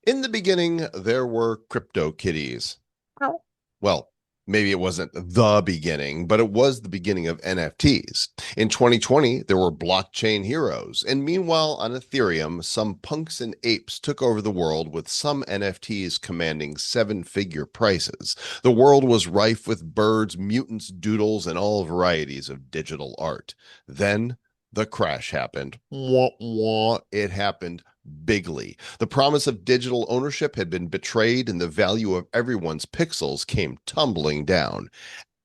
In the beginning, there were Cryptokitties. Well, maybe it wasn't the beginning, but it was the beginning of NFTs. In 2020, there were blockchain heroes. And meanwhile, on Ethereum, some punks and apes took over the world with some NFTs commanding seven-figure prices. The world was rife with birds, mutants, doodles, and all varieties of digital art. Then the crash happened. Wah, wah. It happened bigly. The promise of digital ownership had been betrayed, and the value of everyone's pixels came tumbling down.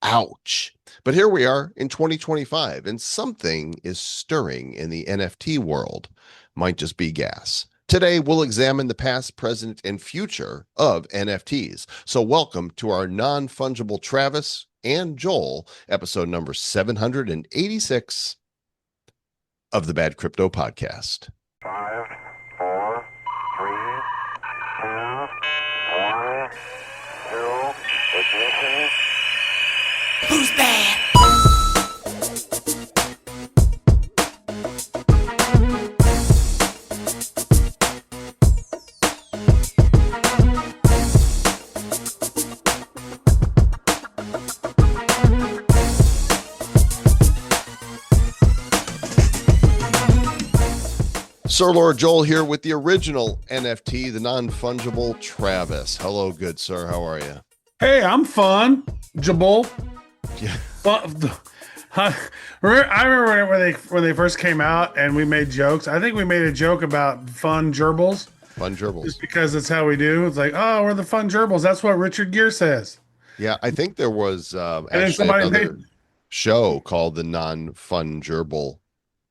Ouch. But here we are in 2025, and something is stirring in the NFT world. Might just be gas. Today, we'll examine the past, present, and future of NFTs. So, welcome to our non fungible Travis and Joel, episode number 786 of the Bad Crypto Podcast. 5, 4, 3, 2, 1, 0, ignition. Who's bad? Sir Lord Joel here with the original NFT, the non-fungible Travis. Hello, good sir. How are you? Hey, I'm fun, Jabul. Yeah. I remember when they first came out and we made jokes. I think we made a joke about fun gerbils. Fun gerbils. Just because it's how we do. It's like, oh, we're the fun gerbils. That's what Richard Gere says. Yeah, I think there was then actually somebody another made- show called the non-fungible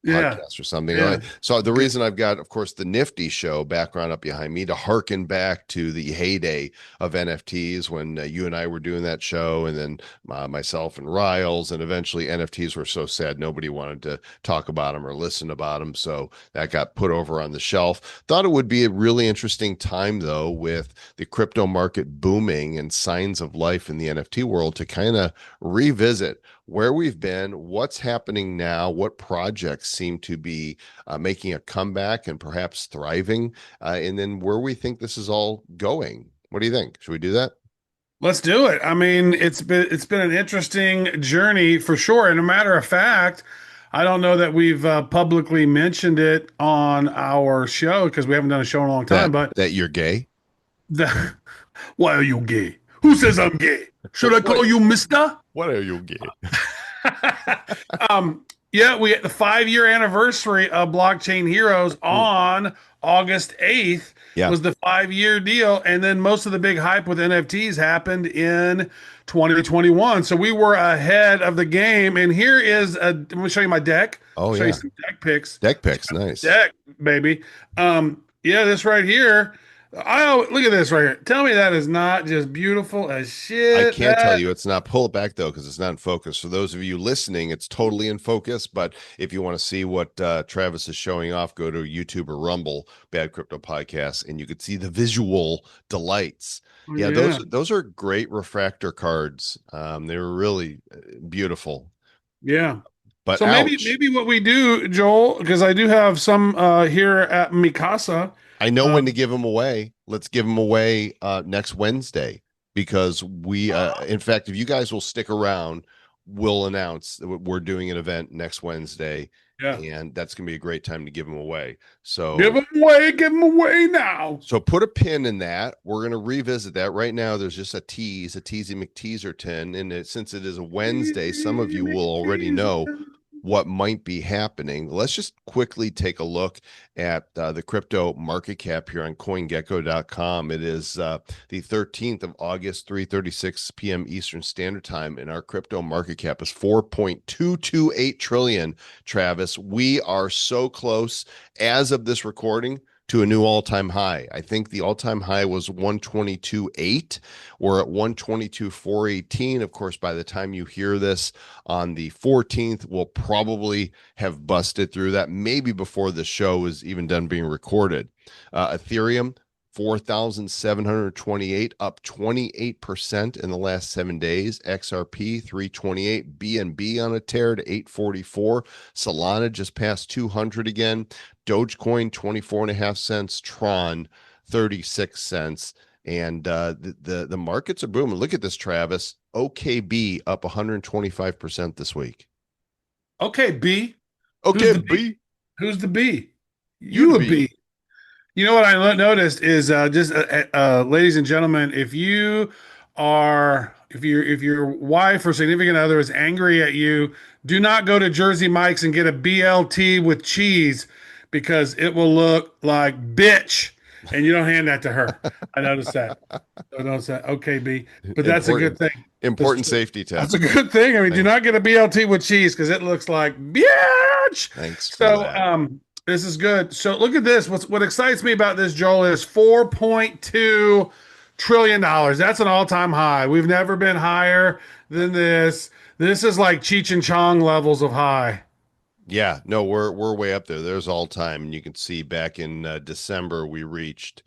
Yeah. podcast or something. Yeah. So the reason I've got, of course, the Nifty Show background up behind me to harken back to the heyday of NFTs when you and I were doing that show, and then myself and Riles, and eventually NFTs were so sad nobody wanted to talk about them or listen about them, so that got put over on the shelf. Thought it would be a really interesting time though, with the crypto market booming and signs of life in the NFT world, to kind of revisit where we've been, what's happening now, what projects seem to be making a comeback and perhaps thriving, and then where we think this is all going. What do you think? Should we do that? Let's do it. I mean, it's been an interesting journey for sure. And a matter of fact, I don't know that we've publicly mentioned it on our show because we haven't done a show in a long time. But That you're gay? why are you gay? Who says I'm gay? Should I call you Mister? What are you gay? Yeah, we had the 5-year anniversary of Blockchain Heroes on August 8th. Yeah. Was the 5-year deal, and then most of the big hype with NFTs happened in 2021. So we were ahead of the game. And here is I'm going to show you my deck. Oh, show yeah. you some deck pics. Deck picks, nice. Deck, baby. Yeah, this right here. Look at this right here. Tell me that is not just beautiful as shit. I can't tell you it's not. Pull it back though, because it's not in focus. For those of you listening, it's totally in focus. But if you want to see what Travis is showing off, go to YouTube or Rumble, Bad Crypto Podcast, and you could see the visual delights. Yeah, those are great refractor cards. They were really beautiful. Yeah. But So maybe ouch. what we do, Joel, because I do have some here at Mikasa. I know when to give them away. Let's give them away next Wednesday, because we, in fact, if you guys will stick around, we'll announce that we're doing an event next Wednesday, Yeah. and that's going to be a great time to give them away. So Give them away now. So put a pin in that. We're going to revisit that right now. There's just a Teasy McTeaserton, and since it is a Wednesday, some of you will already know what might be happening. Let's just quickly take a look at the crypto market cap here on CoinGecko.com. It is the 13th of August, 3:36 p.m. Eastern Standard Time, and our crypto market cap is 4.228 trillion. Travis, we are so close as of this recording to a new all-time high. I think the all-time high was 122.8. We're at 122.418. Of course, by the time you hear this on the 14th, we'll probably have busted through that, maybe before the show is even done being recorded. Ethereum, 4,728, up 28% in the last 7 days. XRP 328, BNB on a tear to 844. Solana just passed 200 again. Dogecoin 24.5 cents. Tron 36 cents. And the markets are booming. Look at this, Travis. OKB up 125% this week. Okay, B. Who's Okay, the B? B. Who's the B? You You to a B. B. You know what I noticed is ladies and gentlemen, if your wife or significant other is angry at you, do not go to Jersey Mike's and get a BLT with cheese because it will look like bitch, and you don't hand that to her. I noticed that. I noticed that. Okay, B, but that's a good Important, thing. important safety tip. That's a good thing. I mean, do Thanks. not get a BLT with cheese because it looks like bitch. Thanks for So, that. this is good. So, look at this. What excites me about this, Joel, is $4.2 trillion. That's an all-time high. We've never been higher than this. This is like Cheech and Chong levels of high. Yeah, no, we're way up there. There's all time, and you can see back in December we reached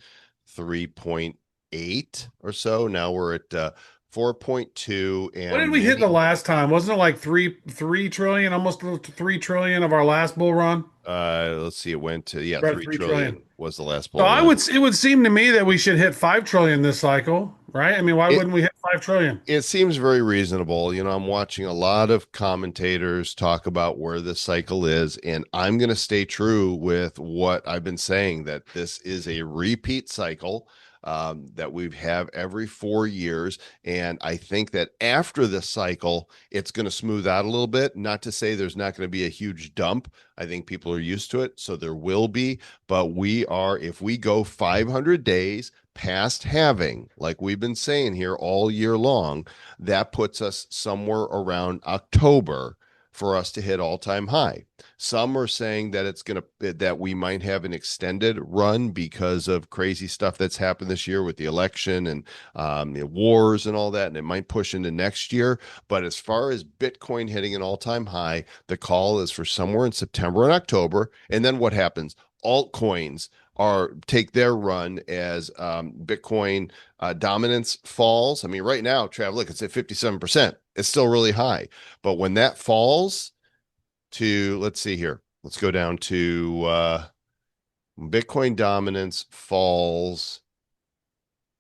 3.8 or so. Now we're at 4.2, What did and we hit the many. last time? Wasn't it like three trillion, almost 3 trillion of our last bull run? Let's see, it went to, yeah, We're at 3 3 trillion. trillion was the last So bull run. it would seem to me that we should hit 5 trillion this cycle, right? I mean, why It wouldn't we hit 5 trillion? it seems very reasonable. I'm watching a lot of commentators talk about where this cycle is, and I'm going to stay true with what I've been saying, that this is a repeat cycle that we have every 4 years. And I think that after this cycle, it's going to smooth out a little bit. Not to say there's not going to be a huge dump. I think people are used to it, so there will be. But if we go 500 days past halving, like we've been saying here all year long, that puts us somewhere around October for us to hit all-time high. Some are saying that we might have an extended run because of crazy stuff that's happened this year with the election and the wars and all that, and it might push into next year. But as far as Bitcoin hitting an all-time high, the call is for somewhere in September and October. And then what happens? Altcoins take their run as Bitcoin dominance falls. I mean, right now, Trav, look, it's at 57%. It's still really high. But when that falls to, let's see here, let's go down to Bitcoin dominance falls.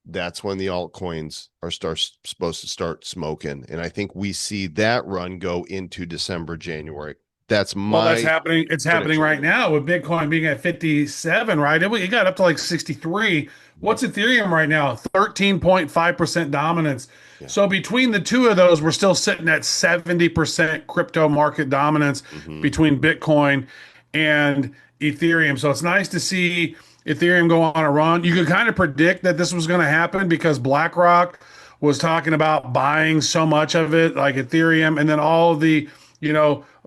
That's when the altcoins are supposed to start smoking. And I think we see that run go into December, January. That's Well, that's my happening. It's happening prediction. right now with Bitcoin being at 57, right? It got up to like 63. What's Ethereum right now? 13.5% dominance. Yeah. So between the two of those, we're still sitting at 70% crypto market dominance Hmm. between Bitcoin and Ethereum. So it's nice to see Ethereum go on a run. You could kind of predict that this was going to happen because BlackRock was talking about buying so much of it, like Ethereum, and then all the,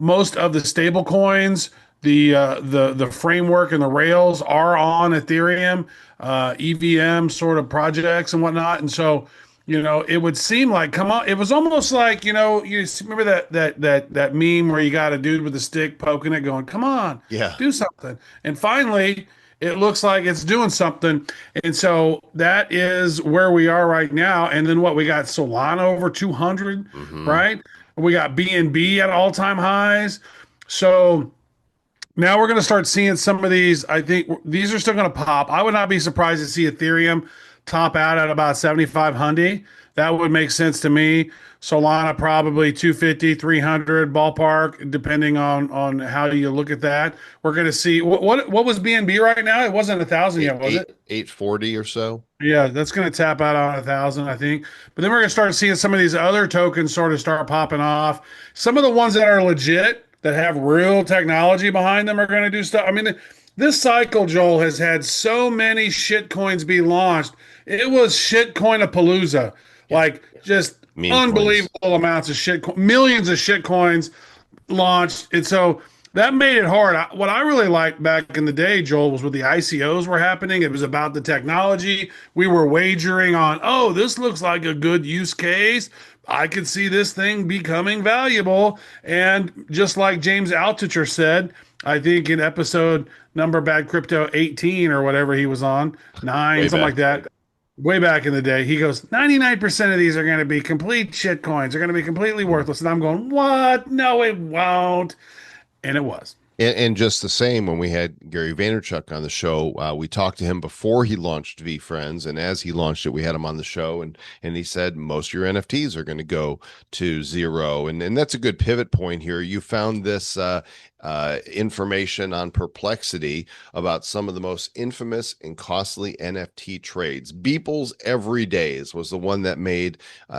most of the stable coins, the framework and the rails are on Ethereum, EVM sort of projects and whatnot. And so, it would seem like, come on, it was almost like, you remember that meme where you got a dude with a stick poking it, going, come on, Yeah. do something. And finally, it looks like it's doing something. And so that is where we are right now. And then what, we got Solana over 200, Hmm. right? We got BNB at all-time highs. So now we're going to start seeing some of these. I think these are still going to pop. I would not be surprised to see Ethereum top out at about 7,500. That would make sense to me. Solana probably 250, 300 ballpark, depending on how you look at that. We're going to see what was BNB right now? It wasn't 1,000 Eight, yet, was eight, it? 840 or so. Yeah, that's going to tap out on 1,000, I think. But then we're going to start seeing some of these other tokens sort of start popping off. Some of the ones that are legit, that have real technology behind them, are going to do stuff. I mean, this cycle, Joel, has had so many shit coins be launched. It was shit coin-a-palooza. Yeah. Like, just Meme coins. unbelievable amounts of millions of shit coins launched. And so that made it hard. What I really liked back in the day, Joel, was when the ICOs were happening. It was about the technology. We were wagering on, oh, this looks like a good use case. I could see this thing becoming valuable. And just like James Altucher said, I think in episode number Bad Crypto 18 or whatever he was on, nine, Way something back. like that, way back in the day, he goes, 99% of these are going to be complete shit coins. They're going to be completely worthless. And I'm going, what? No, it won't. And it was. And just the same, when we had Gary Vaynerchuk on the show, we talked to him before he launched VFriends, and as he launched it, we had him on the show, and he said most of your NFTs are going to go to zero, and that's a good pivot point here. You found this information on Perplexity about some of the most infamous and costly NFT trades. Beeple's Every Days was the one that made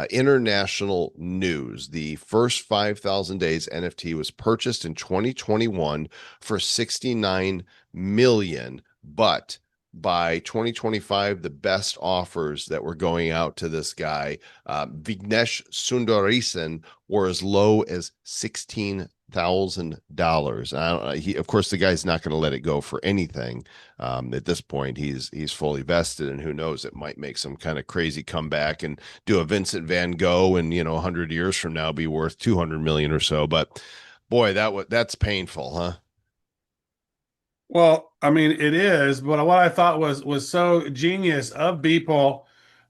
international news. The first 5,000 days NFT was purchased in 2021 for 69 million, but by 2025, the best offers that were going out to this guy, Vignesh Sundaresan, were as low as $16,000. Of course, the guy's not going to let it go for anything. At this point, he's fully vested, and who knows, it might make some kind of crazy comeback and do a Vincent Van Gogh, and 100 years from now be worth 200 million or so. But boy, that's painful, huh? Well, I mean, it is, but what I thought was so genius of Beeple,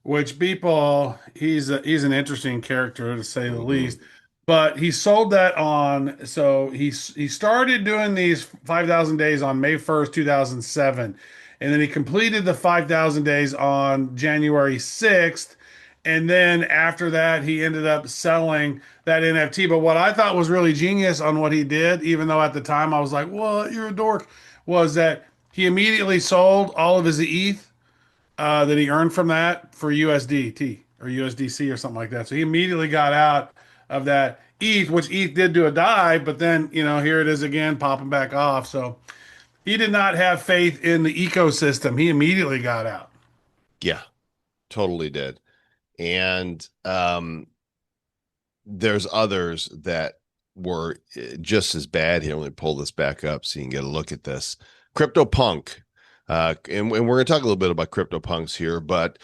which Beeple, he's an interesting character to say the Mm-hmm. least. But he sold that on, so he started doing these 5,000 days on May 1st, 2007. And then he completed the 5,000 days on January 6th. And then after that, he ended up selling that NFT. But what I thought was really genius on what he did, even though at the time I was like, "What? You're a dork," was that he immediately sold all of his ETH that he earned from that for USDT or USDC or something like that. So he immediately got out of that ETH, which ETH did do a dive, but then, here it is again popping back off. So he did not have faith in the ecosystem. He immediately got out. Yeah, totally did. And there's others that were just as bad here. Let me pull this back up so you can get a look at this. CryptoPunk. And we're going to talk a little bit about CryptoPunks here, but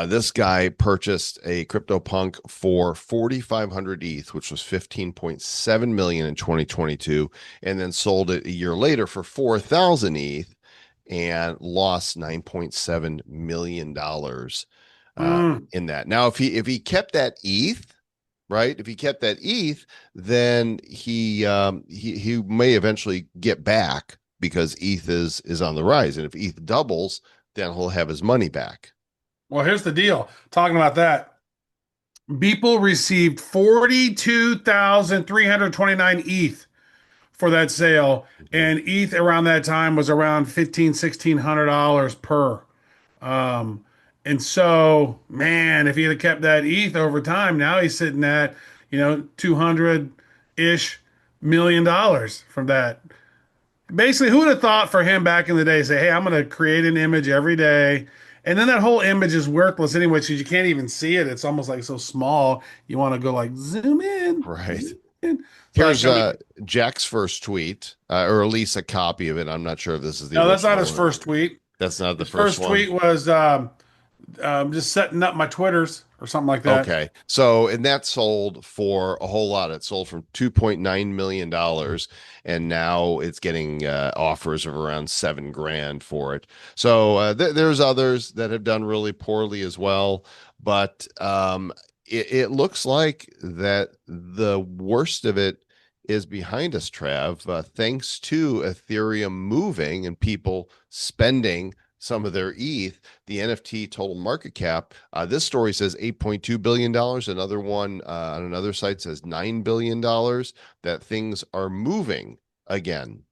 this guy purchased a CryptoPunk for 4,500 ETH, which was 15.7 million in 2022, and then sold it a year later for 4,000 ETH and lost $9.7 million Mm. in that. Now, if he kept that ETH, right? If he kept that ETH, then he may eventually get back because ETH is on the rise, and if ETH doubles, then he'll have his money back. Well, here's the deal. Talking about that, Beeple received 42,329 ETH for that sale, Mhm. and ETH around that time was around $1,600 per. Um, and so, man, if he had kept that ETH over time, now he's sitting at 200-ish million from that. Basically, who would have thought for him back in the day, say, "Hey, I'm going to create an image every day," and then that whole image is worthless anyway, so you can't even see it. It's almost like so small. You want to go like zoom in, Right. zoom in. So I Here's showed him. Jack's first tweet, or at least a copy of it. I'm not sure if this is the No, that's not original his or first tweet. that's not the His first first one. tweet was just setting up my Twitters or something like that. Okay. So, and that sold for a whole lot. It sold from $2.9 million, and now it's getting offers of around 7 grand for it. So, there's others that have done really poorly as well. But it looks like that the worst of it is behind us, Trav, thanks to Ethereum moving and people spending some of their ETH. The NFT total market cap. This story says $8.2 billion dollars. Another one on another site says $9 billion dollars, that things are moving again.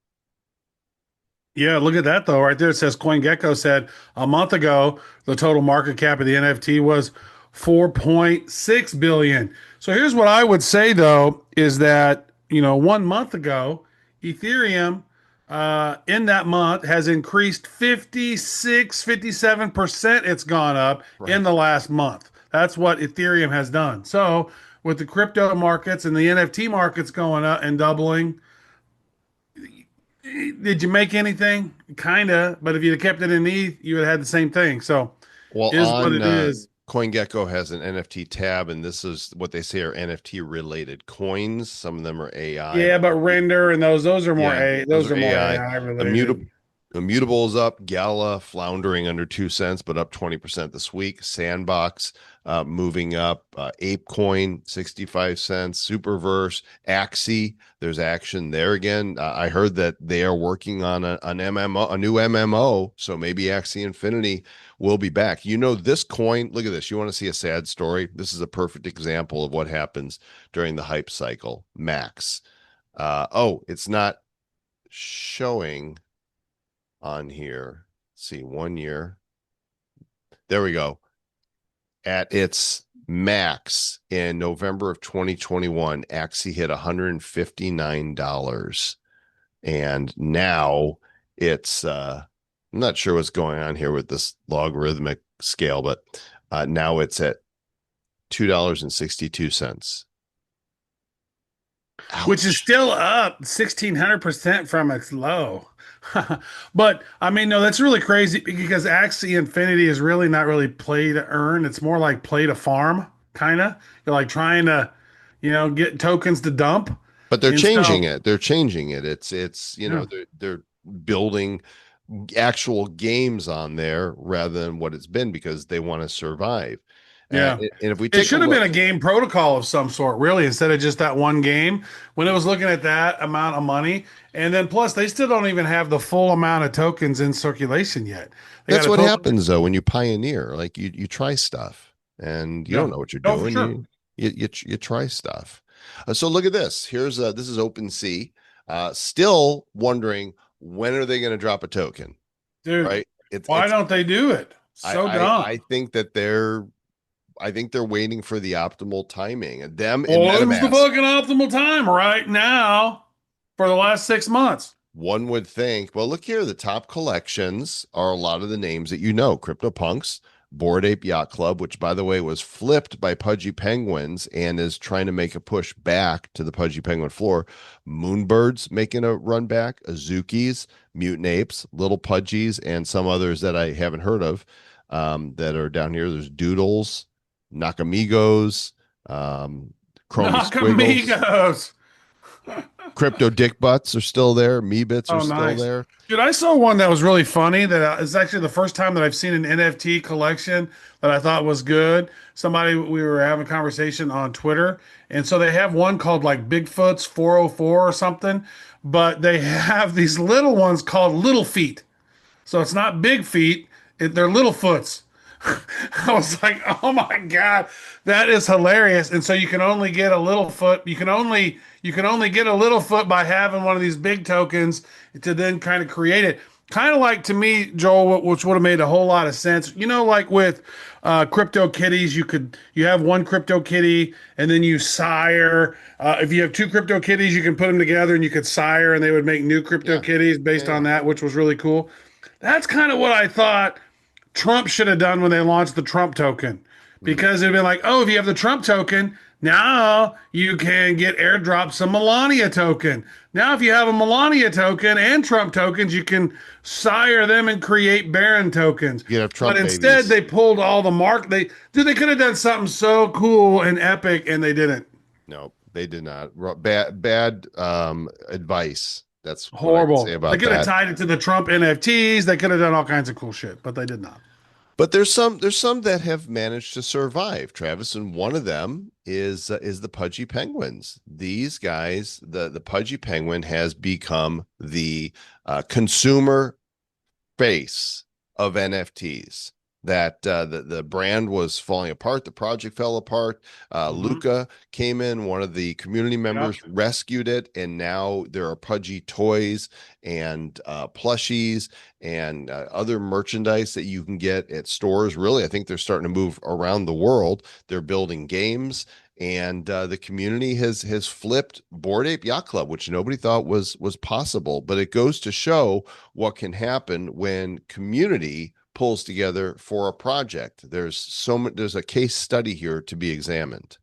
Yeah, look at that though. Right there, it says CoinGecko said a month ago the total market cap of the NFT was 4.6 billion. So here's what I would say though is that 1 month ago, Ethereum in that month has increased 57%. It's gone up in Right. the last month. That's what Ethereum has done. So with the crypto markets and the NFT markets going up and doubling, did you make anything? Kinda, but if you'd have kept it in ETH, you would have had the same thing. So, Well, is what on it is. CoinGecko has an NFT tab, and this is what they say are NFT related coins. Some of them are AI, Yeah, like but render and those are more yeah, A those those are are more AI. AI The muta related. Immutable is up. Gala floundering under 2 cents, but up 20% this week. Sandbox moving up. ApeCoin 65 cents. Superverse, Axie. There's action there again. I heard that they are working on an MMO, a new MMO. So maybe Axie Infinity will be back. You know, this coin, look at this. You want to see a sad story? This is a perfect example of what happens during the hype cycle. Max. Oh, it's not showing on here. Let's see, 1 year. There we go. At its max in November of 2021, Axie hit $159. And now it's I'm not sure what's going on here with this logarithmic scale, but now it's at $2.62. Which is still up 1,600% from its low. But I mean, no, that's really crazy because Axie Infinity is really not really play to earn. It's more like play to farm, kind of. You're like trying to, get tokens to dump. But they're And changing so, it. They're changing it. It's yeah, they're building actual games on there rather than what it's been because they want to survive. yeah. And if we It take a should have been look, a game protocol of some sort, really, instead of just that one game. When it was looking at that amount of money, and then plus they still don't even have the full amount of tokens in circulation yet. They got that's a what total. happens though when you pioneer. Like you try stuff and you Yeah. don't know what you're Oh, for doing. sure. You try stuff. So look at this. Here's this is OpenC. Still wondering when are they going to drop a token, Dude, right? why don't they do it? So I dumb. think that I think they're waiting for the optimal timing. And them and Well, when's the MetaMask, fucking optimal time? Right now for the last 6 months. one would think, well, look here, the top collections are a lot of the names that you know. CryptoPunks, Bored Ape Yacht Club, which by the way was flipped by Pudgy Penguins and is trying to make a push back to the Pudgy Penguin floor. Moonbirds making a run back, Azukis, Mutant Apes, Little Pudgies, and some others that I haven't heard of that are down here. There's Doodles, Nakamigos, Chromie Squiggles, Nakamigos. Crypto Dick Butts are still there. Me Bits are Oh, still nice. there. Dude, I saw one that was really funny that is actually the first time that I've seen an NFT collection that I thought was good. Somebody, we were having a conversation on Twitter. And so they have one called like Bigfoot's 404 or something, but they have these little ones called Little Feet. So it's not big feet, they're little foots. I was like, oh my God, that is hilarious. And so you can only get a little foot. You can only get a little foot by having one of these big tokens to then kind of create it. Kind of like to me, Joel, which would have made a whole lot of sense. Like with Cryptokitties, you have one Cryptokitty and then you sire. If you have two Cryptokitties, you can put them together and you could sire, and they would make new Yeah. Cryptokitties Yeah. based on Yeah. that, which was really cool. That's kind of what I thought Trump should have done when they launched the Trump token. Mhm. Because it'd been like, oh, if you have the Trump token, now you can get airdropped some Melania token. Now, if you have a Melania token and Trump tokens, you can sire them and create Baron tokens. You could have But Trump instead, babies. they pulled all the mark. They could have done something so cool and epic, and they didn't. No, they did not. Bad advice. That's what I can say Horrible. They about could have that. tied it to the Trump NFTs. They could have done all kinds of cool shit, but they did not. But there's some that have managed to survive, Travis, and one of them is the Pudgy Penguins. These guys, the Pudgy Penguin has become the consumer face of NFTs. That the brand was falling apart, the project fell apart. Hmm. Luca came in, one of the community Yep. members rescued it, and now there are pudgy toys and plushies and other merchandise that you can get at stores. Really, I think they're starting to move around the world. They're building games, and the community has flipped Bored Ape Yacht Club, which nobody thought was possible. But it goes to show what can happen when community pulls together for a project. There's a case study here to be examined.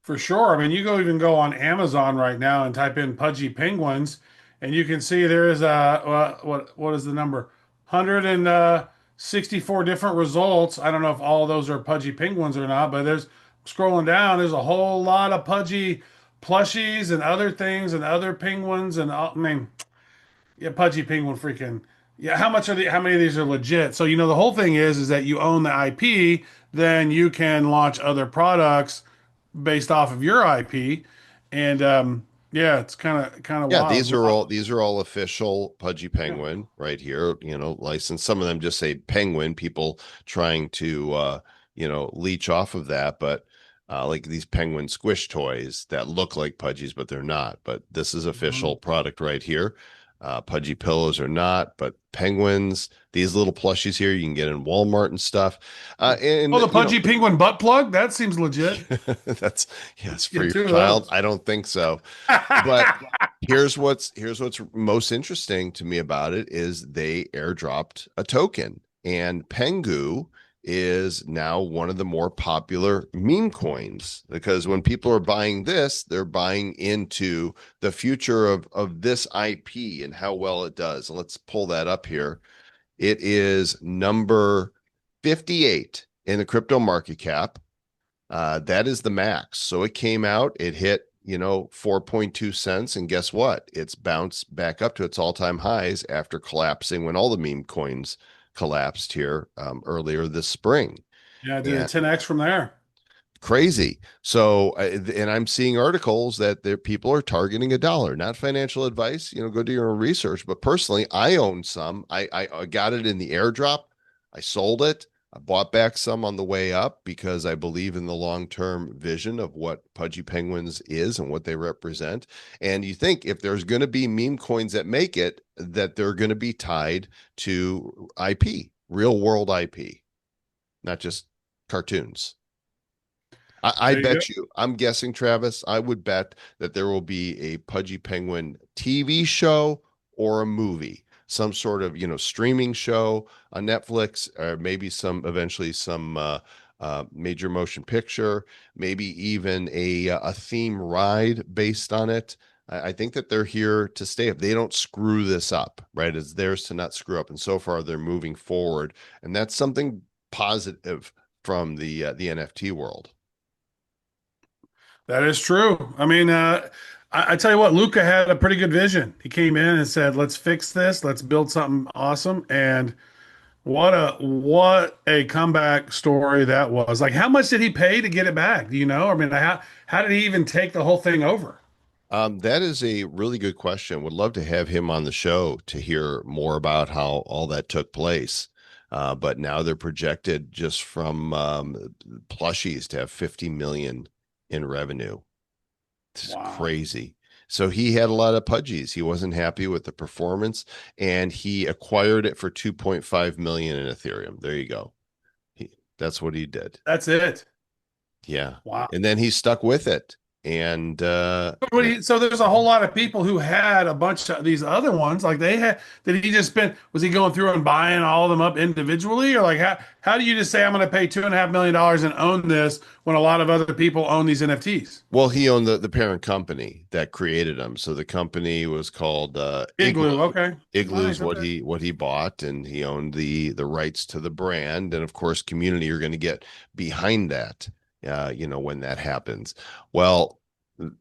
For sure. I mean, even go on Amazon right now and type in Pudgy Penguins, and you can see there is what is the number? 164 different results. I don't know if all of those are Pudgy Penguins or not, but there's scrolling down, there's a whole lot of Pudgy plushies and other things and other penguins and I mean, yeah, Pudgy Penguin freaking Yeah, how many of these are legit? So, the whole thing is that you own the IP, then you can launch other products based off of your IP. And yeah, it's kind of Yeah, wild. these are all official Pudgy Yeah. Penguin right here, licensed. Some of them just say Penguin, people trying to leech off of that, but like these penguin squish toys that look like Pudgies, but they're not. But this is official Mhm. product right here. Pudgy pillows are not, but penguins, these little plushies here you can get in Walmart and stuff. Oh, And the Pudgy Penguin butt plug? That seems legit. that's yes, for Get your two of child. those. I don't think so. But here's what's most interesting to me about it is they airdropped a token, and Pangu is now one of the more popular meme coins because when people are buying this, they're buying into the future of this IP and how well it does. And let's pull that up here. It is number 58 in the crypto market cap. That is the max. So it came out, it hit, 4.2 cents. And guess what? It's bounced back up to its all time highs after collapsing when all the meme coins collapsed here earlier this spring. Yeah, did a And 10x from there. crazy. So, and I'm seeing articles that people are targeting $1. Not financial advice, go do your own research. But personally, I own some. I got it in the airdrop. I sold it. I bought back some on the way up because I believe in the long-term vision of what Pudgy Penguins is and what they represent. And you think if there's going to be meme coins that make it, that they're going to be tied to IP, real world IP, not just cartoons. I There you go. bet you, I'm guessing, Travis, I would bet that there will be a Pudgy Penguin TV show or a movie, some sort of, streaming show on Netflix, or maybe eventually some major motion picture, maybe even a theme ride based on it. I think that they're here to stay if they don't screw this up, right? It's theirs to not screw up. And so far they're moving forward. And that's something positive from the NFT world. That is true. I mean, I tell you what, Luca had a pretty good vision. He came in and said, "Let's fix this. Let's build something awesome." And what a comeback story that was. Like, how much did he pay to get it back? Do you know? I mean, how did he even take the whole thing over? That is a really good question. Would love to have him on the show to hear more about how all that took place. But now they're projected just from plushies to have 50 million in revenue. It's Wow. crazy. So he had a lot of pudgies. He wasn't happy with the performance, and he acquired it for 2.5 million in Ethereum. There you go. That's what he did. That's it. Yeah. Wow. And then he stuck with it. And So there's a whole lot of people who had a bunch of these other ones. Like they had, did he just spend, was he going through and buying all of them up individually? Or like how do you just say I'm going to pay $2.5 million and own this when a lot of other people own these NFTs? well, he owned the parent company that created them. So the company was called Igloo. Igloo. Okay. Igloo's Nice. what Okay. he bought, and he owned the rights to the brand. And of course, community are going to get behind that, when that happens. Well,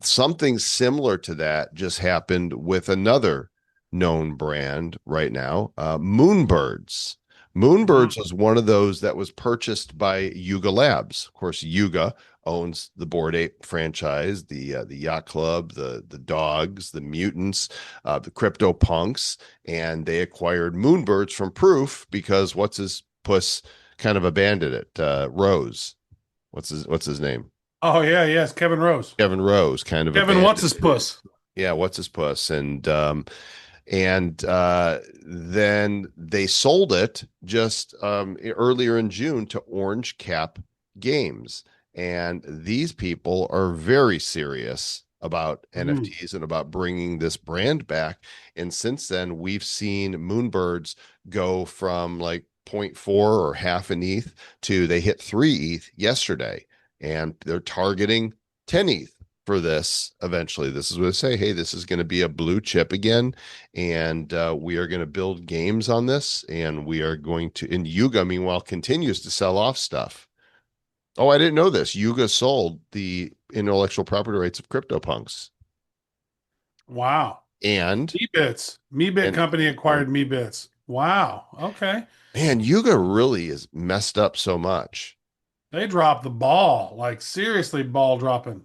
something similar to that just happened with another known brand right now, Moonbirds. Mhm. Moonbirds was one of those that was purchased by Yuga Labs. Of course, Yuga owns the Bored Ape franchise, the Yacht Club, the dogs, the mutants, the crypto punks, and they acquired Moonbirds from Proof because what's his puss kind of abandoned it. Rose, what's his name? Oh yeah. Yes. Kevin Rose. Kevin Rose kind of Kevin, what's abandoned his it. puss? Yeah, what's his puss? And then they sold it just earlier in June to Orange Cap Games. And these people are very serious about Mhm. NFTs and about bringing this brand back. And since then, we've seen Moonbirds go from like point 0.4 or half an ETH to they hit 3 ETH yesterday. And they're targeting 10 ETH for this eventually. This is what they say, hey, this is going to be a blue chip again, and we are going to build games on this, and we are going to. And Yuga, meanwhile, continues to sell off stuff. Oh, I didn't know this. Yuga sold the intellectual property rights of CryptoPunks, Wow. and MeBits. MeBit and company acquired MeBits. Wow. Okay. Man, Yuga really is messed up so much. They dropped the ball, like seriously ball dropping.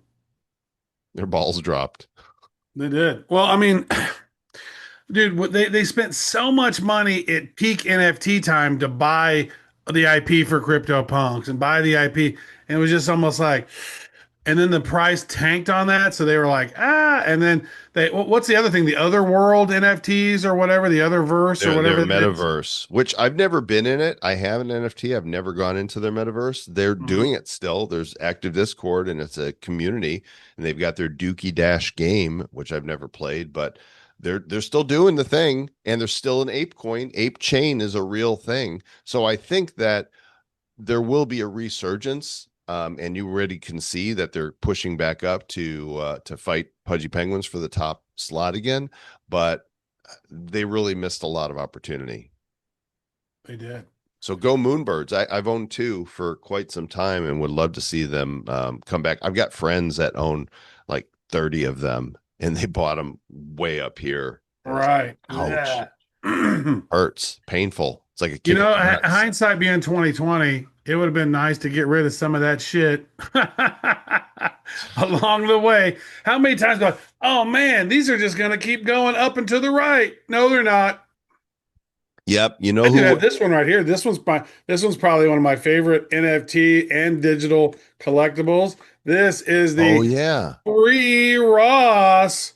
Their balls dropped. They did. Well, I mean, dude, they spent so much money at peak NFT time to buy the IP for CryptoPunks and buy the IP, and it was just almost like, and then the price tanked on that, so they were like, and then what's the other thing? The other world NFTs or whatever, the other verse or Their whatever it is. metaverse, which I've never been in it. I have an NFT. I've never gone into their metaverse. They're Mhm. doing it still. There's active Discord and it's a community, and they've got their Dookie Dash game, which I've never played, but they're still doing the thing, and there's still an ape coin. Ape chain is a real thing. So I think that there will be a resurgence. And you already can see that they're pushing back up to fight Pudgy Penguins for the top slot again. But they really missed a lot of opportunity. They did. So go Moonbirds. I've owned two for quite some time and would love to see them come back. I've got friends that own like 30 of them, and they bought them way up here. And it's Right. like, ouch, Yeah. You hurts, painful. It's like a kick in know, the nuts. hindsight being 2020, it would have been nice to get rid of some of that shit along the way. How many times go, oh man, these are just going to keep going up and to the right. No, they're not. Yep. You I know do who? have this one right here. This one's probably one of my favorite NFT and digital collectibles. This is Oh, the yeah. Free Ross,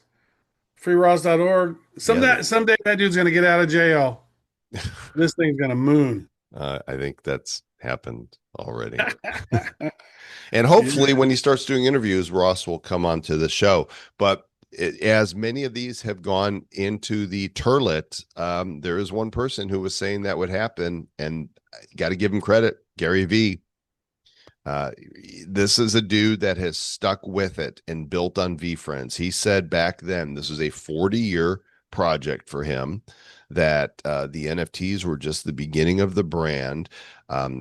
freeross.org. Yeah. Someday that dude's going to get out of jail. This thing's going to moon. I think that's happened already. And hopefully, Yeah. when he starts doing interviews, Ross will come on to the show. But as many of these have gone into the turlet, there is one person who was saying that would happen, and got to give him credit, Gary V. Uh, this is a dude that has stuck with it and built on VFriends. He said back then this was a 40-year project for him, that the NFTs were just the beginning of the brand.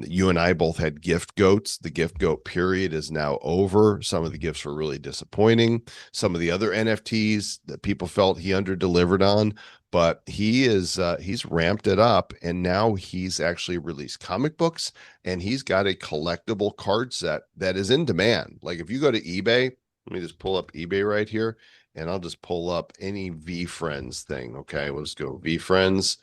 You and I both had gift goats. The gift goat period is now over. Some of the gifts were really disappointing. Some of the other NFTs that people felt he under-delivered on, but he's ramped it up, and now he's actually released comic books, and he's got a collectible card set that is in demand. Like if you go to eBay, let me just pull up eBay right here, and I'll just pull up any VFriends thing. Okay, let's go VFriends,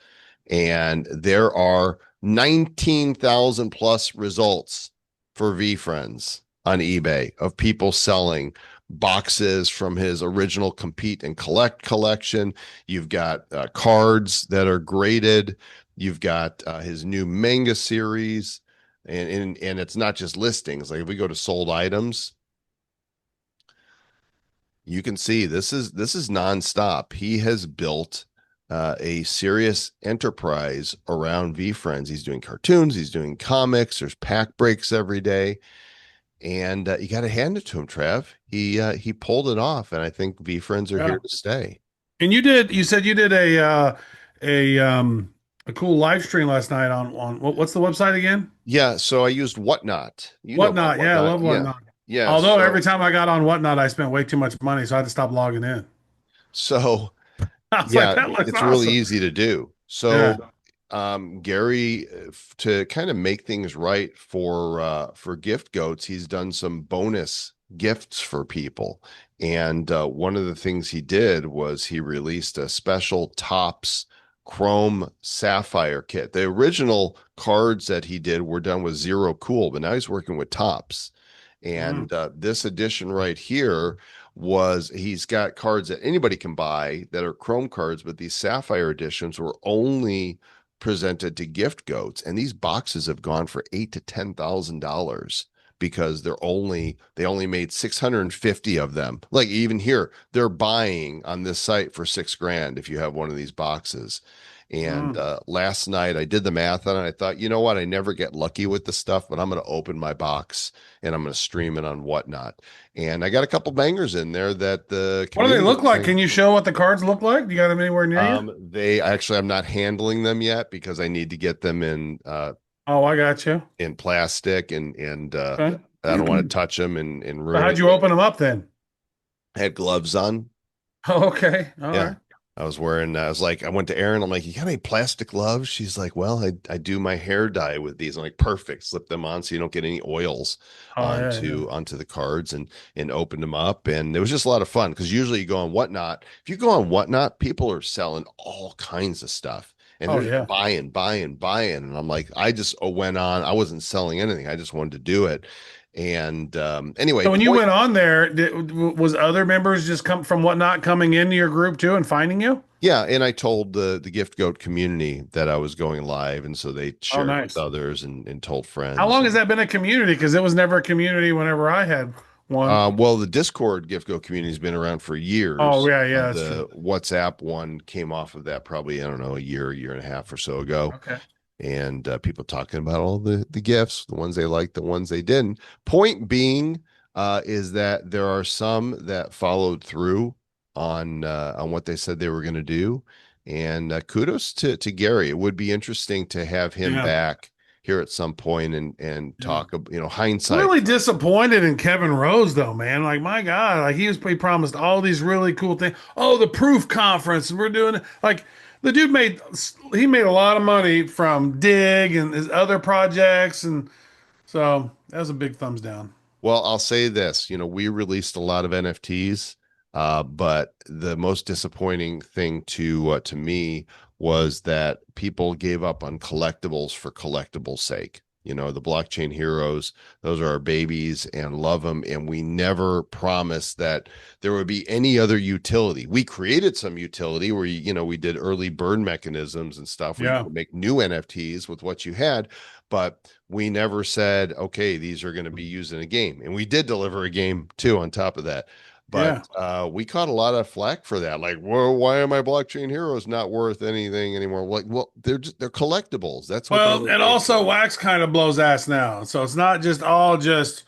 and there are 19,000 plus results for VFriends on eBay of people selling boxes from his original Compete and Collect collection. You've got cards that are graded. You've got his new manga series, and it's not just listings. Like if we go to sold items, you can see this is nonstop. He has built a serious enterprise around VFriends. He's doing cartoons, he's doing comics. There's pack breaks every day, and you got to hand it to him, Trev. He pulled it off, and I think VFriends are Yeah. here to stay. And you said you did a a cool live stream last night on what's the website again? Yeah, so I used Whatnot. You know about Whatnot. Yeah, I Whatnot. love Yeah. Whatnot. Yeah, Although every so time I got on Whatnot, I spent way too much money, so I had to stop logging in. so I was like, yeah, that looks it's really awesome. easy to do. Yeah. So Gary, to kind of make things right for gift goats, he's done some bonus gifts for people. And one of the things he did was he released a special Topps Chrome Sapphire kit. The original cards that he did were done with Zero Cool, but now he's working with Topps. Mm. And this edition right here was, he's got cards that anybody can buy that are Chrome cards, but these Sapphire editions were only presented to gift goats, and these boxes have gone for $8,000 to $10,000 because they only made 650 of them. Like even here, they're buying on this site for $6,000 if you have one of these boxes. And Mm. last night I did the math on it. I thought, you know what? I never get lucky with the stuff, but I'm going to open my box and I'm going to stream it on Whatnot. And I got a couple bangers in there that the What do they community look was like? saying. Can you show what the cards look like? Do you got them anywhere near you? They actually, I'm not handling them yet because I need to get them Oh, I got you. in plastic, and Okay. I don't want to touch them and So ruin how'd it. you open them up then? I had gloves on. Oh, okay. All Yeah. right. I was like, I went to Erin. I'm like, you got any plastic gloves? She's like, well, I do my hair dye with these. I'm like, perfect. Slip them on so you don't get any oils Oh yeah, yeah. onto the cards and opened them up. And it was just a lot of fun because usually you go on Whatnot. If you go on Whatnot, people are selling all kinds of stuff. And Oh they're just yeah. buying, buying, buying. And I'm like, I just went on. I wasn't selling anything. I just wanted to do it. And anyway, So when you point. went on there, was other members just come from Whatnot coming into your group too and finding you? Yeah, and I told the Gift Goat community that I was going live, and so they Oh, shared with nice. others and told How friends. long has that been a community? Because it was never a community whenever I had one. Well, the Discord Gift Go community has been around for Oh years. yeah, yeah, that's true. The WhatsApp one came off of that probably, I don't know, a year and a half or so ago. Okay. And people talking about all the gifts, the ones they liked, the ones they didn't. Point being, is that there are some that followed through on what they said they were going to do. And kudos to Gary. It would be interesting to have him Yeah, back here at some point and yeah. talk, hindsight. Really disappointed in Kevin Rose though, man. Like my God, like he promised all these really cool things. Oh, the proof conference, we're doing it. Like the dude made a lot of money from Dig and his other projects, and so that was a big thumbs down. Well, I'll say this, we released a lot of NFTs, but the most disappointing thing to me was that people gave up on collectibles for collectibles' sake. The blockchain heroes, those are our babies and love them. And we never promised that there would be any other utility. We created some utility where, we did early bird mechanisms and stuff where you Yeah, could make new NFTs with what you had, but we never said, okay, these are going to be used in a game. And we did deliver a game too on top of that. But yeah. we caught a lot of flack for that. Like, well, why are my blockchain heroes not worth anything anymore? Like, well, they're collectibles. That's what they Well, were and made also for. Wax kind of blows ass now, so it's not just all just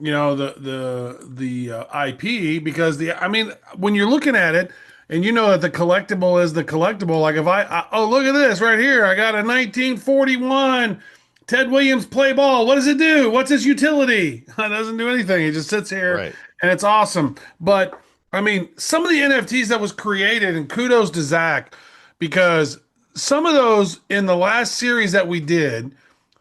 the IP because the I mean when you're looking at it and you know that the collectible is the collectible. Like if oh look at this right here, I got a 1941 Ted Williams play ball. What does it do? What's its utility? It doesn't do anything. It just sits here Right. and it's awesome. But I mean, some of the NFTs that was created, and kudos to Zach because some of those in the last series that we did,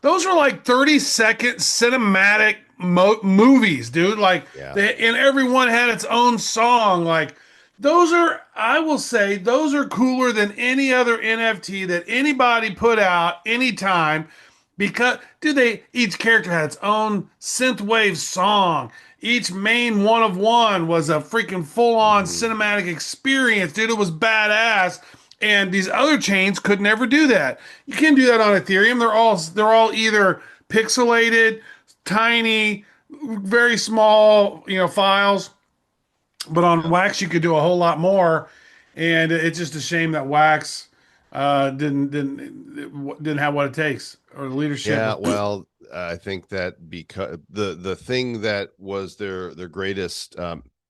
those were like 30-second cinematic movies, dude. Like Yeah. and everyone had its own song. Like those are, I will say, those are cooler than any other NFT that anybody put out anytime. Because, dude, each character had its own synthwave song. Each main one of one was a freaking full-on Mhm. cinematic experience, dude. It was badass. And these other chains could never do that. You can't do that on Ethereum. They're all either pixelated, tiny, very small, files. But on Yeah. Wax, you could do a whole lot more. And it's just a shame that Wax didn't have what it takes or the leadership. Yeah, well, I think that because the thing that was their greatest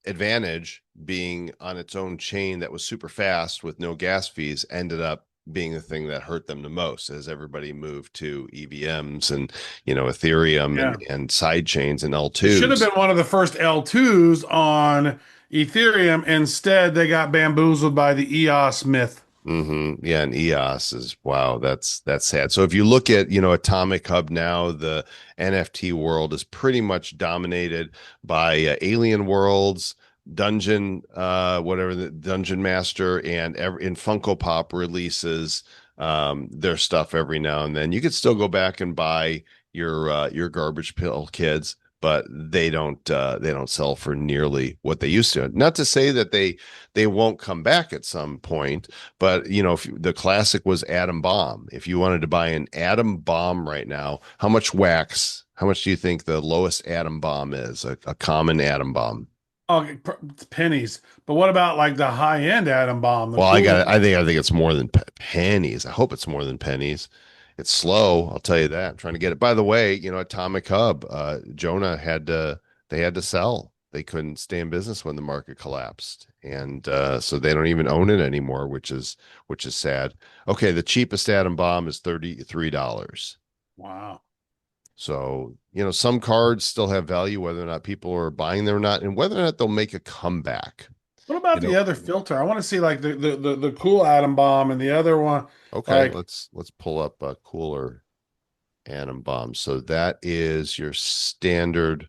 advantage being on its own chain that was super fast with no gas fees ended up being the thing that hurt them the most as everybody moved to EVMs and Ethereum Yeah. and side chains and It should have L2s. been one of the first L2s on Ethereum. Instead, they got bamboozled by the EOS myth. Yeah, and EOS is wow, that's sad. So if you look at Atomic Hub now, the NFT world is pretty much dominated by Alien Worlds, Dungeon, whatever the Dungeon Master, and in Funko Pop releases their stuff every now and then. You could still go back and buy your Garbage Pail Kids, but they don't sell for nearly what they used to. Not to say that they won't come back at some point, but if the classic was Atom Bomb, if you wanted to buy an Atom Bomb right now, how much wax? How much do you think the lowest Atom Bomb is? A common Atom Bomb. Oh, pennies. But what about like the high end atom bomb, the Well, cooler one? I think it's more than pennies. I hope it's more than pennies. It's slow, I'll tell you that. I'm trying to get it. By the way, Atomic Hub, Jonah they had to sell. They couldn't stay in business when the market collapsed. And so they don't even own it anymore, which is sad. Okay, the cheapest atom bomb is $33. Wow. So, some cards still have value, whether or not people are buying them or not, and whether or not they'll make a comeback. What about You the know, other filter? I want to see like the cool atom bomb and the other one. okay, Like, let's pull up a cooler atom bomb. So that is your standard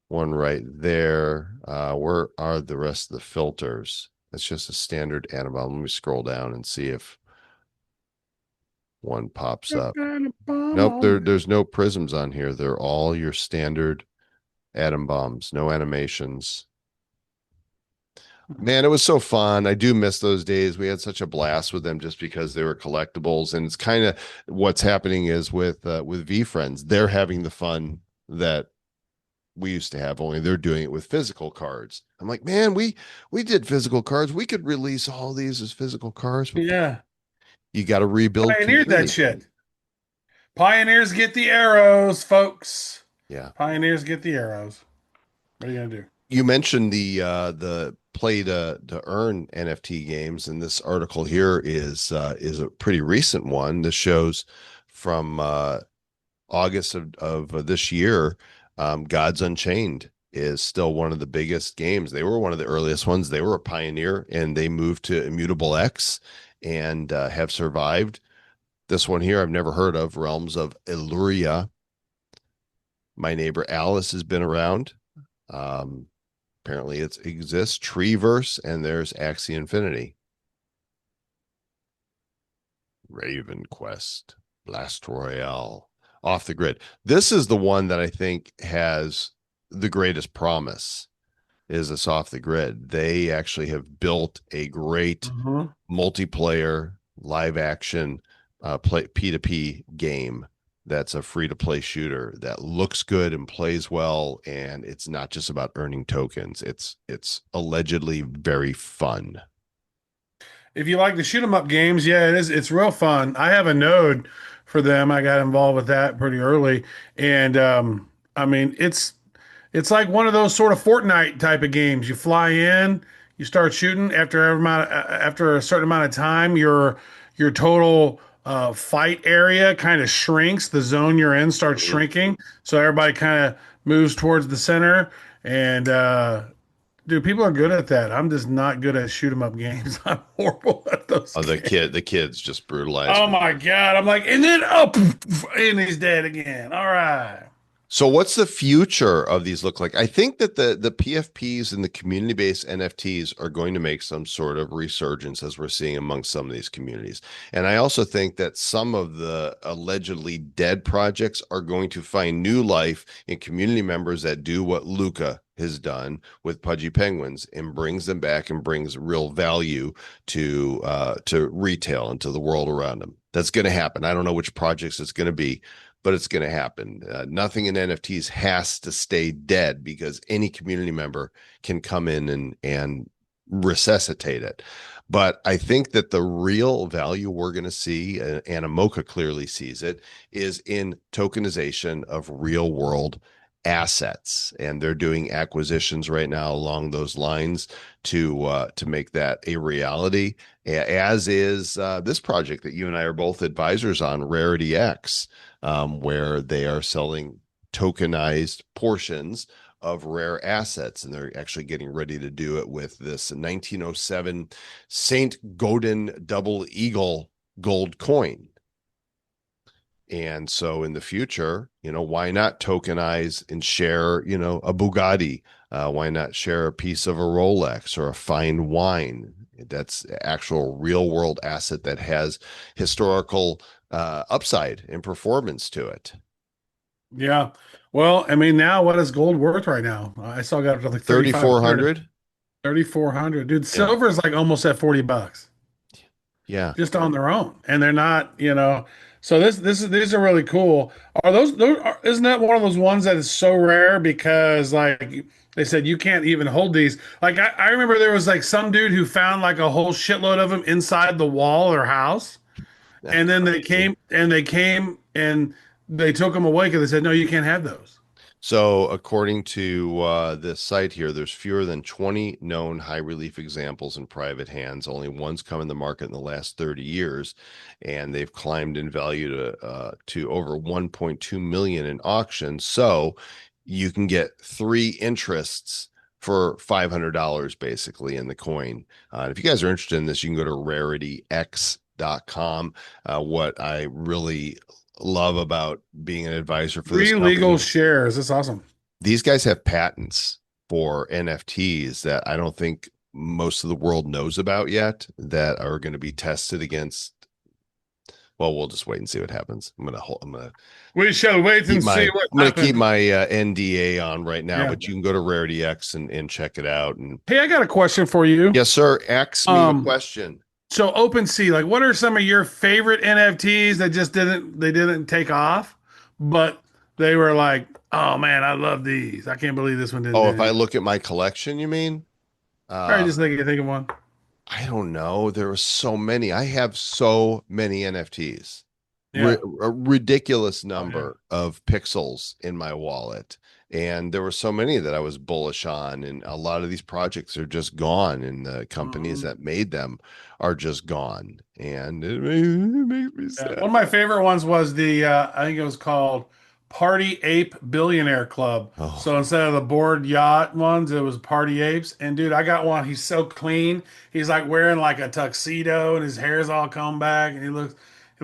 one right there. Where are the rest of the filters? That's just a standard atom bomb. Let me scroll down and see if one pops up. atom bomb Nope, on. there's no prisms on here. They're all your standard atom bombs, no animations. Man, it was so fun. I do miss those days. We had such a blast with them just because they were collectibles. And it's kind of what's happening is with V Friends, they're having the fun that we used to have, only they're doing it with physical cards. I'm like, man, we did physical cards. We could release all these as physical cards, but Yeah, you got to rebuild pioneered that community. shit. Pioneers get the arrows, folks. Yeah. Pioneers get the arrows. What are you gonna do? You mentioned the play to earn NFT games, and this article here is a pretty recent one. This shows from August of this year. Gods Unchained is still one of the biggest games. They were one of the earliest ones. They were a pioneer, and they moved to Immutable X and have survived. This one here I've never heard of. Realms of Illuria. My neighbor Alice has been around. Apparently it exists. Treeverse, and there's Axie Infinity. Raven Quest, Blast Royale, Off the Grid. This is the one that I think has the greatest promise, is this Off the Grid. They actually have built a great multiplayer live action P2P game that's a free to play shooter that looks good and plays well, and it's not just about earning tokens. It's allegedly very fun. If you like the shoot 'em up games, yeah, it is. It's real fun. I have a node for them. I got involved with that pretty early, and I mean, it's like one of those sort of Fortnite type of games. You fly in, you start shooting. After a certain amount of time, your total fight area kind of shrinks. The zone you're in starts Mhm. shrinking, so everybody kind of moves towards the center. And dude, people are good at that. I'm just not good at shoot 'em up games. I'm horrible at those Oh, games. the kids just brutalize Oh me. my God. I'm like, and then up, and he's dead again. All right. So what's the future of these look like? I think that the PFPs and the community-based NFTs are going to make some sort of resurgence as we're seeing amongst some of these communities. And I also think that some of the allegedly dead projects are going to find new life in community members that do what Luca has done with Pudgy Penguins and brings them back and brings real value to retail and to the world around them. That's going to happen. I don't know which projects it's going to be, but it's going to happen. Nothing in NFTs has to stay dead because any community member can come in and resuscitate it. But I think that the real value we're going to see, and Animoca clearly sees it, is in tokenization of real world assets, and they're doing acquisitions right now along those lines to make that a reality. As is this project that you and I are both advisors on, Rarity X, where they are selling tokenized portions of rare assets, and they're actually getting ready to do it with this 1907 Saint Gaudens double eagle gold coin. And so in the future, why not tokenize and share, a Bugatti? Why not share a piece of a Rolex or a fine wine? That's actual real world asset that has historical upside and performance to it. Yeah. Well, I mean, now what is gold worth right now? I saw it got up to like 3,500, 3,400. 3,400. Dude, Yeah. silver is like almost at $40 Yeah. just on their own. And they're not, so these are really cool. Are isn't that one of those ones that is so rare because like they said you can't even hold these. Like I remember there was like some dude who found like a whole shitload of them inside the wall of their house. That's And then crazy. they came and they took them away because they said, no, you can't have those. So, according to this site here, there's fewer than 20 known high relief examples in private hands. Only one's come in the market in the last 30 years, and they've climbed in value to over 1.2 million in auctions. So, you can get three interests for $500 basically in the coin. If you guys are interested in this, you can go to rarityx.com. What I really love about being an advisor for this Free legal company, shares. That's awesome. these guys have patents for NFTs that I don't think most of the world knows about yet that are going to be tested against. Well, we'll just wait and see what happens. We shall wait and see what I'm gonna keep happens. my NDA on right now, Yeah. but you can go to Rarity X and check it out. And Hey, I got a question for you. yes, sir. Ask me a Um, question. so OpenSea, like, what are some of your favorite NFTs that just didn't take off, but they were like, oh man, I love these. I can't believe this one didn't Oh, do if I anything. look at my collection, you mean? All right, Uh, just think of one. I don't know. There are so many. I have so many NFTs. Yeah. A ridiculous Oh yeah. number of pixels in my wallet. And there were so many that I was bullish on. And a lot of these projects are just gone, and the companies Mhm. that made them are just gone. And it makes me Yeah. sad. One of my favorite ones was the I think it was called Party Ape Billionaire Club. Oh, So instead of the board yacht ones, it was Party Apes. And dude, I got one. He's so clean. He's like wearing like a tuxedo and his hair's all combed back and he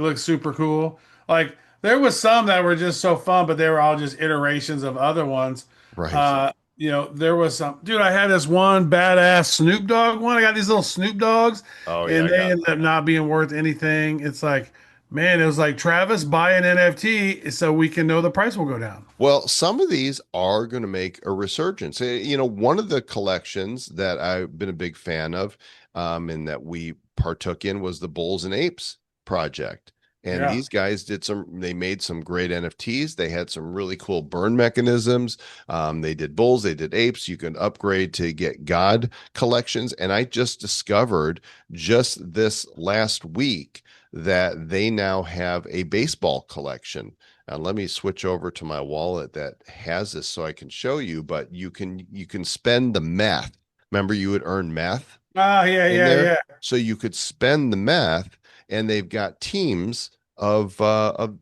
looks super cool. Like there was some that were just so fun, but they were all just iterations of other ones. right. There was some dude. I had this one badass Snoop Dogg one. I got these little Snoop Dogs, Oh, yeah, and I they got ended up not being worth anything. It's like, man, it was like Travis buy an NFT so we can know the price will go down. Well, some of these are going to make a resurgence. One of the collections that I've been a big fan of, and that we partook in was the Bulls and Apes project. And Yeah. these guys they made some great NFTs. They had some really cool burn mechanisms. They did bulls, they did apes. You can upgrade to get God collections. And I just discovered just this last week that they now have a baseball collection. And let me switch over to my wallet that has this so I can show you, but you can spend the meth. Remember you would earn meth Ah, yeah, in yeah, there? yeah. So you could spend the meth, and they've got teams of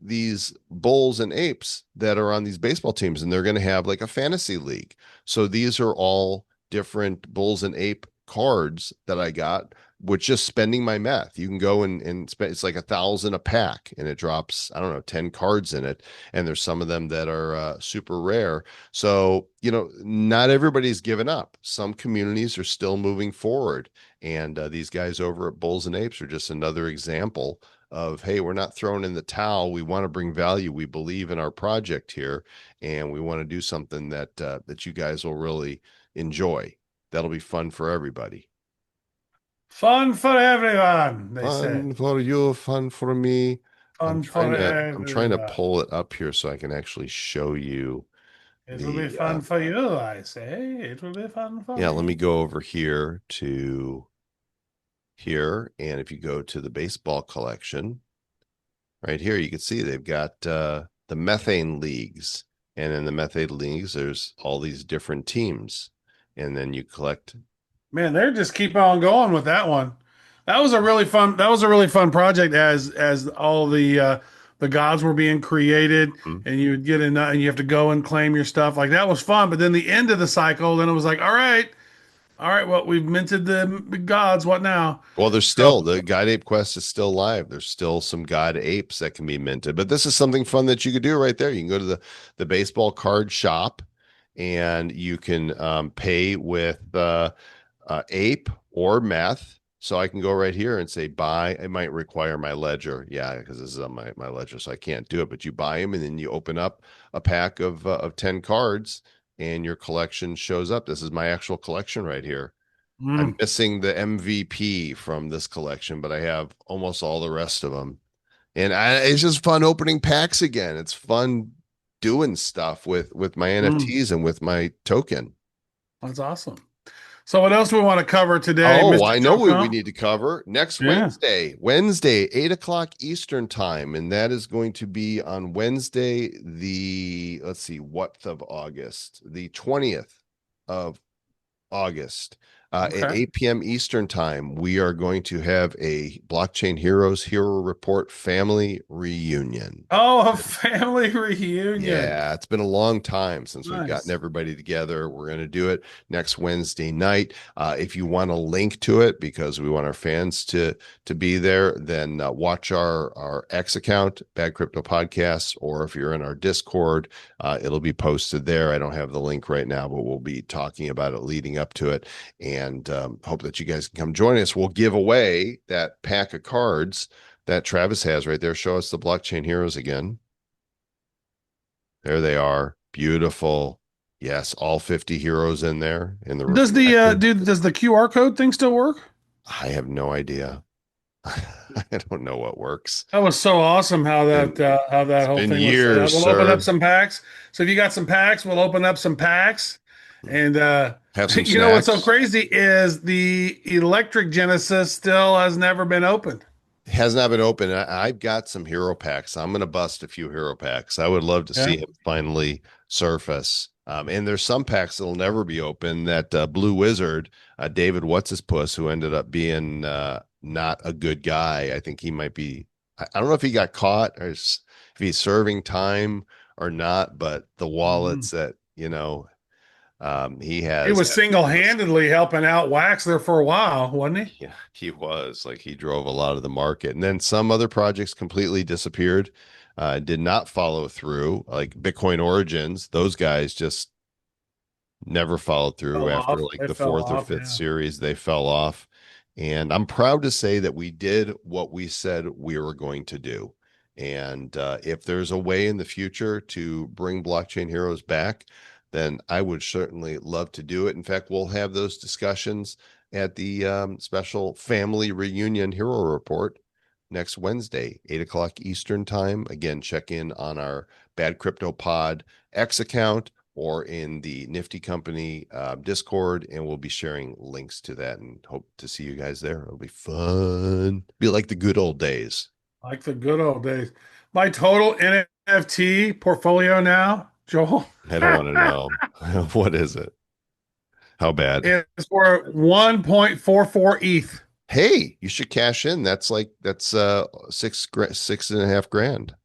these bulls and apes that are on these baseball teams, and they're going to have like a fantasy league. So these are all different bulls and ape cards that I got with just spending my meth. You can go and spend, it's like 1,000 a pack, and it drops, I don't know, 10 cards in it. And there's some of them that are super rare. So, not everybody's given up. Some communities are still moving forward. And these guys over at Bulls and Apes are just another example of, hey, we're not throwing in the towel. We want to bring value. We believe in our project here, and we want to do something that you guys will really enjoy. That'll be fun for everybody. Fun for everyone, they say. Fun for you, fun for me. I'm Fun trying for to I'm trying to everyone. pull it up here so I can actually show you It will be the fun for you, I say. It will be fun for yeah, let me me. go over here to here, and if you go to the baseball collection right here, you can see they've got the methane leagues, and in the methane leagues there's all these different teams, and then you collect. Man, they're just keep on going with that one. That was a really fun project as all the gods were being created Mhm. and you would get in and you have to go and claim your stuff. Like that was fun, but then the end of the cycle, then it was like, all right, well, we've minted the gods. What now? Well, there's So, still the God Ape Quest is still live. There's still some God Apes that can be minted, but this is something fun that you could do right there. You can go to the baseball card shop, and you can pay with ape or meth. So I can go right here and say buy. It might require my ledger, yeah, because this is on my ledger, so I can't do it. But you buy them, and then you open up a pack of 10 cards, and your collection shows up. This is my actual collection right here. I'm mm, missing the MVP from this collection, but I have almost all the rest of them. And it's just fun opening packs again. It's fun doing stuff with my mm, NFTs and with my token. that's awesome. So, what else do we want to cover today, Oh, Mr. I know Joel what we Comm? need to cover next Yeah. Wednesday, 8 o'clock Eastern time. And that is going to be on Wednesday, let's see, what of August? The 20th of August. At Okay. 8 p.m. Eastern time, we are going to have a Blockchain Heroes Hero Report family reunion. Oh, a family reunion. Yeah, it's been a long time since we've gotten Nice. everybody together. We're going to do it next Wednesday night. If you want a link to it, because we want our fans to be there, then watch our X account, Bad Crypto Podcasts, or if you're in our Discord, it'll be posted there. I don't have the link right now, but we'll be talking about it leading up to it, and hope that you guys can come join us. We'll give away that pack of cards that Travis has right there. Show us the Blockchain Heroes again. There they are. Beautiful. Yes, all 50 heroes in there in the Does the reflector. does the QR code thing still work? I have no idea. I don't know what works. That was so awesome how And that it's whole been thing was set up. years, We'll open up sir. some packs. So if you got some packs, we'll open up some packs. And Have some you know what's so snacks. crazy is the electric Genesis still has never been opened. Has not been open. I've got some hero packs. I'm going to bust a few hero packs. I would love to Yeah. see him finally surface. And there's some packs that'll never be open. That Blue Wizard, David What's His Puss, who ended up being not a good guy. I think he might be. I don't know if he got caught or if he's serving time or not. But the Mhm. wallets that he He has. was single-handedly helping out Wax there for a while, wasn't he? Yeah, he was like he drove a lot of the market, and then some other projects completely disappeared, did not follow through, like Bitcoin Origins. Those guys just never followed through Fell after off. like They the fell fourth or off. fifth Yeah. series. They fell off, and I'm proud to say that we did what we said we were going to do. And if there's a way in the future to bring Blockchain Heroes back, then I would certainly love to do it. In fact, we'll have those discussions at the special family reunion hero report next Wednesday, 8 o'clock Eastern time. Again, check in on our Bad Crypto Pod X account or in the Nifty Company Discord, and we'll be sharing links to that and hope to see you guys there. It'll be fun. Be like the good old days. Like the good old days. My total NFT portfolio now, Joel, I don't want to know. What is it? How bad? is for 1.44 ETH. Hey, you should cash in. That's 6.5 grand.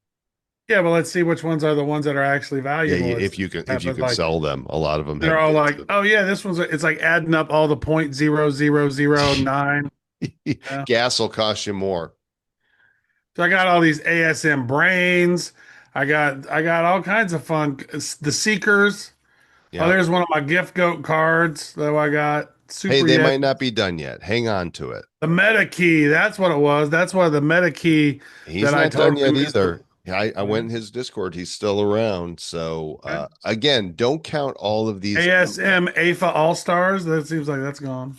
Yeah, but let's see which ones are the ones that are actually Yeah, valuable. if It's you can happens like sell them, a lot of them they're have all bids like, oh yeah, this one's it's like adding up all the point zero zero zero of nine. Yeah. gas will cost you more. So I got all these ASM brains. I got all kinds of fun. The Seekers. Oh, Yeah. there's one of my gift goat cards that I got. Hey, Super they Yet. might not be done yet. Hang on to it. The meta key. That's what it was. That's why the meta key He's that I not done totally yet missed. either. I went in his Discord. He's still around. So Okay. again, don't count all of these. ASM AFA All Stars. That seems like that's gone.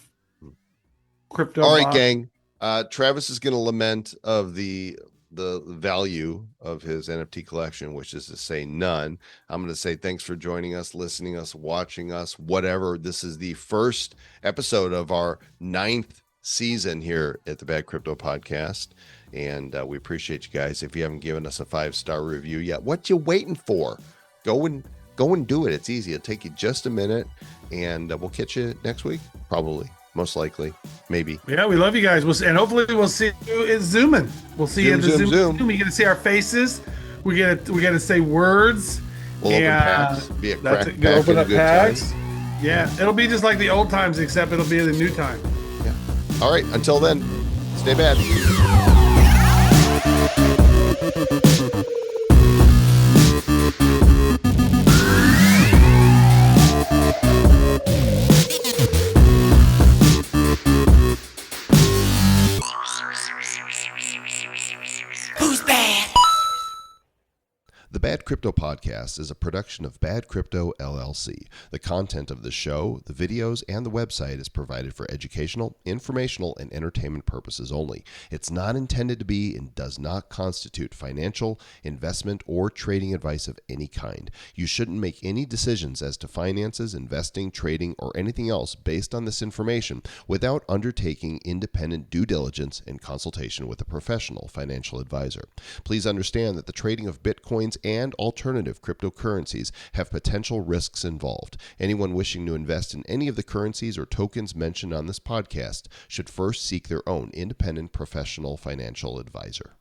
Crypto All right, bot. gang. Travis is going to lament of the value of his NFT collection, which is to say none. I'm going to say thanks for joining us, listening us, watching us, whatever. This is the first episode of our 9th season here at the Bad Crypto Podcast, and we appreciate you guys. If you haven't given us a 5-star review yet, what you waiting for? Go and do it. It's easy. It'll take you just a minute, and we'll catch you next week, probably. Most likely, maybe. Yeah, we love you guys. And hopefully we'll see you in Zooming. We'll see you in the Zoom. We get to see our faces. We get to say words. We'll open packs. Be a crack That's pack open in up good packs. time. Yeah, it'll be just like the old times, except it'll be the new time. Yeah. All right. Until then, stay bad. Who's bad? The Bad Crypto Podcast is a production of Bad Crypto LLC. The content of the show, the videos, and the website is provided for educational, informational, and entertainment purposes only. It's not intended to be and does not constitute financial, investment, or trading advice of any kind. You shouldn't make any decisions as to finances, investing, trading, or anything else based on this information without undertaking independent due diligence and consultation with a professional financial advisor. Please understand that the trading of Bitcoins and alternative cryptocurrencies have potential risks involved. Anyone wishing to invest in any of the currencies or tokens mentioned on this podcast should first seek their own independent professional financial advisor.